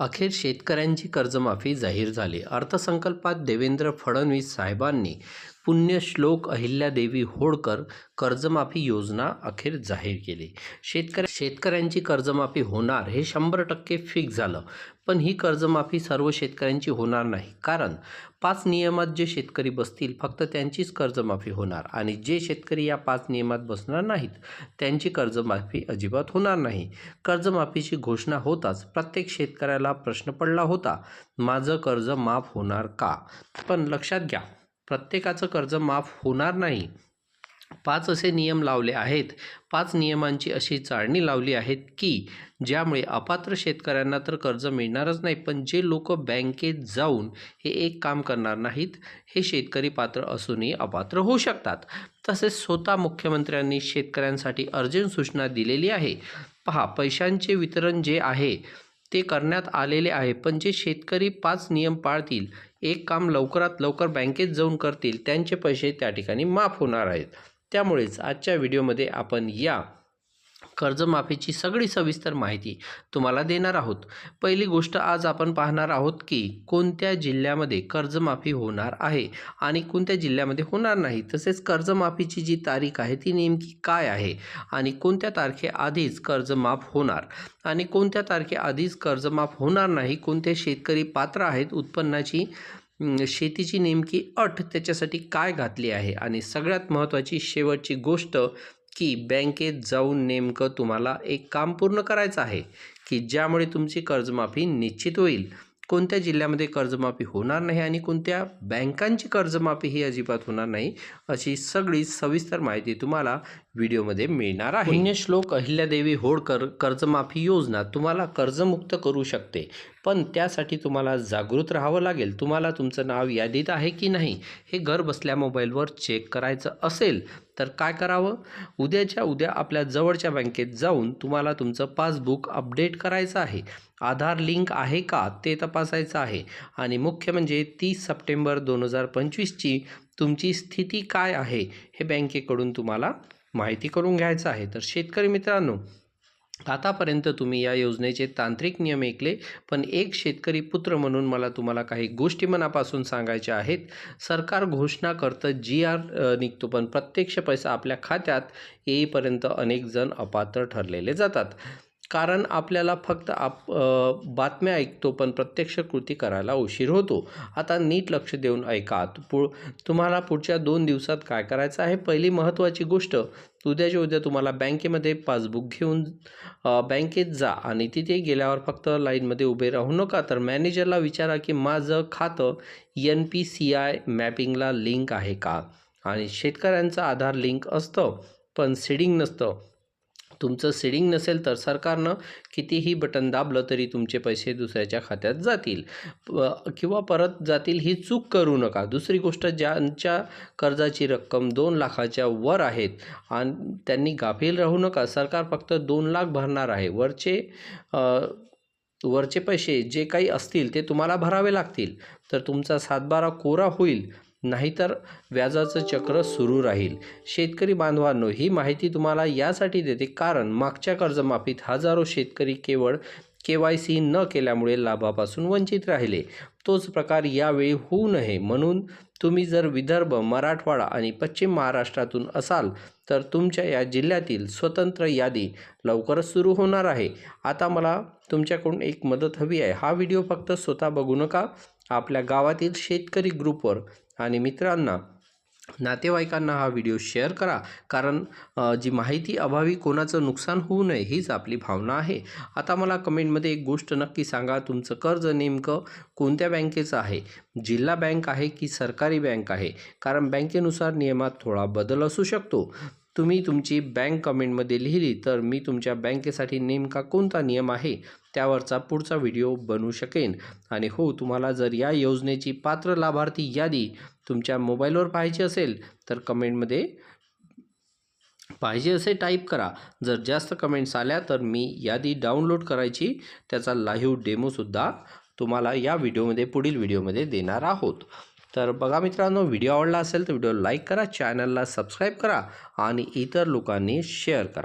अखेर शेतकऱ्यांची कर्जमाफी जाहीर झाली. अर्थसंकल्पात देवेंद्र फडणवीस साहेबांनी पुण्यश्लोक अहिल्यादेवी होळकर कर्जमाफी योजना अखेर जाहीर केली. शेतकऱ्यांची कर्जमाफी होणार हे 100% फिक्स झालं. पण ही कर्जमाफी सर्व शेतकऱ्यांची होणार नाही. कारण 5 नियमात जे शेतकरी बसतील फक्त त्यांचीच कर्जमाफी होणार आणि जे शेतकरी या 5 नियमात बसणार नाहीत त्यांची कर्जमाफी अजिबात होणार नाही. कर्जमाफीची घोषणा होताच प्रत्येक शेतकऱ्याला प्रश्न पडला होता, माझं कर्ज माफ होणार का? पण लक्षात घ्या, प्रत्येकाचं कर्ज माफ होणार नाही. 5 असे नियम लावले आहेत. 5 नियमांची अशी चाळणी लावली आहेत की ज्यामुळे अपात्र शेतकऱ्यांना तर कर्ज मिळणारच नाही, पण जे लोक बँकेत जाऊन हे एक काम करणार नाहीत हे शेतकरी पात्र असूनही अपात्र होऊ शकतात. तसेच स्वतः मुख्यमंत्र्यांनी शेतकऱ्यांसाठी अर्जंट सूचना दिलेली आहे. पहा, पैशांचे वितरण जे आहे ते करण्यात आलेले आहे, पण जे शेतकरी 5 नियम पाळतील, एक काम लवकरात लवकर बँकेत जाऊन करतील, त्यांचे पैसे त्या ठिकाणी माफ होणार आहेत. त्यामुळेच आजच्या व्हिडिओमध्ये आपण या कर्जमाफीची सगळी सविस्तर माहिती तुम्हाला देणार आहोत. पहिली गोष्ट, आज आपण पाहणार आहोत की कोणत्या जिल्ह्यामध्ये कर्जमाफी होणार आहे आणि कोणत्या जिल्ह्यामध्ये होणार नाही. तसेच कर्जमाफीची जी तारीख आहे ती नेमकी काय आहे आणि कोणत्या तारखेआधीच कर्ज माफ होणार आणि कोणत्या तारखेआधीच कर्ज माफ होणार नाही. कोणते शेतकरी पात्र आहेत, उत्पन्नाची शेतीची नेमकी अट त्याच्यासाठी काय घातली आहे आणि सगळ्यात महत्त्वाची शेवटची गोष्ट की बँकेत जाऊन नेमकं तुम्हाला एक काम पूर्ण करायचं आहे की ज्यामुळे तुमची कर्जमाफी निश्चित होईल. कोणत्या जिल्ह्यामध्ये कर्जमाफी होणार नाही आणि कोणत्या बँकांची कर्जमाफी ही अजिबात होणार नाही, अशी सगळी सविस्तर माहिती तुम्हाला व्हिडिओमध्ये मिळणार आहे. पुण्यश्लोक अहिल्यादेवी होळकर कर्जमाफी योजना तुम्हाला कर्जमुक्त करू शकते, पण त्यासाठी तुम्हाला जागृत राहावं लागेल. तुम्हाला तुमचं नाव यादीत आहे की नाही हे घर बसल्या मोबाईलवर चेक करायचं असेल तर काय करावं, उद्याच्या उद्या आपल्या जवळच्या बँकेत जाऊन तुम्हाला तुमचं पासबुक अपडेट करायचं आहे. आधार लिंक आहे का ते तपासायचं आहे आणि मुख्य म्हणजे 30 सप्टेंबर 2025ची तुमची स्थिती काय आहे हे बँकेकडून तुम्हाला माहिती करून घ्यायचं आहे. तर शेतकरी मित्रांनो, आतापर्यंत तुम्ही या योजनेचे तांत्रिक नियम ऐकले, पण एक शेतकरी पुत्र म्हणून मला तुम्हाला काही गोष्टी मनापासून सांगायच्या आहेत. सरकार घोषणा करतं, GR निघतो, पण प्रत्यक्ष पैसा आपल्या खात्यात येईपर्यंत अनेक जण अपात्र ठरलेले जातात. कारण आपल्याला फक्त बातम्या ऐकतो पण प्रत्यक्ष कृती करायला उशीर होतो. आता नीट लक्ष देऊन ऐका. तुम्हाला पुढच्या 2 दिवसात काय करायचं आहे. पहिली महत्त्वाची गोष्ट, उद्याच्या उद्या तुम्हाला बँकेमध्ये पासबुक घेऊन बँकेत जा आणि तिथे गेल्यावर फक्त लाईनमध्ये उभे राहू नका, तर मॅनेजरला विचारा की माझं खातं NPCI मॅपिंगला लिंक आहे का. आणि शेतकऱ्यांचं आधार लिंक असतं पण सीडिंग नसतं. तुमचं सीडिंग नसेल तर सरकारनं कितीही बटन दाबलं तरी तुमचे पैसे दुसऱ्याच्या खात्यात जातील किंवा परत जातील. ही चूक करू नका. दुसरी गोष्ट, ज्यांच्या कर्जाची रक्कम 2 लाखाच्या वर आहेत आणि त्यांनी गाफील राहू नका. सरकार फक्त 2 लाख भरणार आहे. वरचे पैसे जे काही असतील ते तुम्हाला भरावे लागतील, तर तुमचा 7/12 कोरा होईल, नाहीतर व्याजाचं चक्र सुरू राहील. शेतकरी बांधवांनो, ही माहिती तुम्हाला यासाठी देते कारण मागच्या कर्जमाफीत हजारो शेतकरी केवळ KYC न केल्यामुळे लाभापासून वंचित राहिले. तोच प्रकार यावेळी होऊ नये म्हणून तुम्ही जर विदर्भ, मराठवाडा आणि पश्चिम महाराष्ट्रातून असाल तर तुमच्या या जिल्ह्यातील स्वतंत्र यादी लवकरच सुरू होणार आहे. आता मला तुमच्याकडून एक मदत हवी आहे. हा व्हिडिओ फक्त स्वतः बघू नका, आपल्या गावातील शेतकरी ग्रुपवर आणि मित्रांना, नातेवाईकांना हा व्हिडिओ शेअर करा. कारण जी माहिती अभावी कोणाचं नुकसान होऊ नये हीच आपली भावना आहे. आता मला कमेंटमध्ये एक गोष्ट नक्की सांगा, तुमचं कर्ज नेमकं कोणत्या बँकेचं आहे. जिल्हा बँक आहे की सरकारी बँक आहे. कारण बँकेनुसार नियमात थोडा बदल असू शकतो. तुम्ही तुमची बँक कमेंटमध्ये लिहिली तर मी तुमच्या बँकेसाठी नेमका कोणता नियम आहे त्यावरचा पुढचा व्हिडिओ बनवू शकेन. आणि हो, तुम्हाला जर या योजनेची पात्र लाभार्थी यादी तुमच्या मोबाईलवर पाहायची असेल तर कमेंटमध्ये पाहिजे असे टाईप करा. जर जास्त कमेंट्स आल्या तर मी यादी डाउनलोड करायची त्याचा लाईव्ह डेमोसुद्धा तुम्हाला या व्हिडिओमध्ये, पुढील व्हिडिओमध्ये देणार आहोत. तर बघा मित्रांनो, व्हिडिओ आवडला असेल तर व्हिडिओ लाईक करा, चॅनलला सबस्क्राईब करा आणि इतर लोकांनी शेअर करा.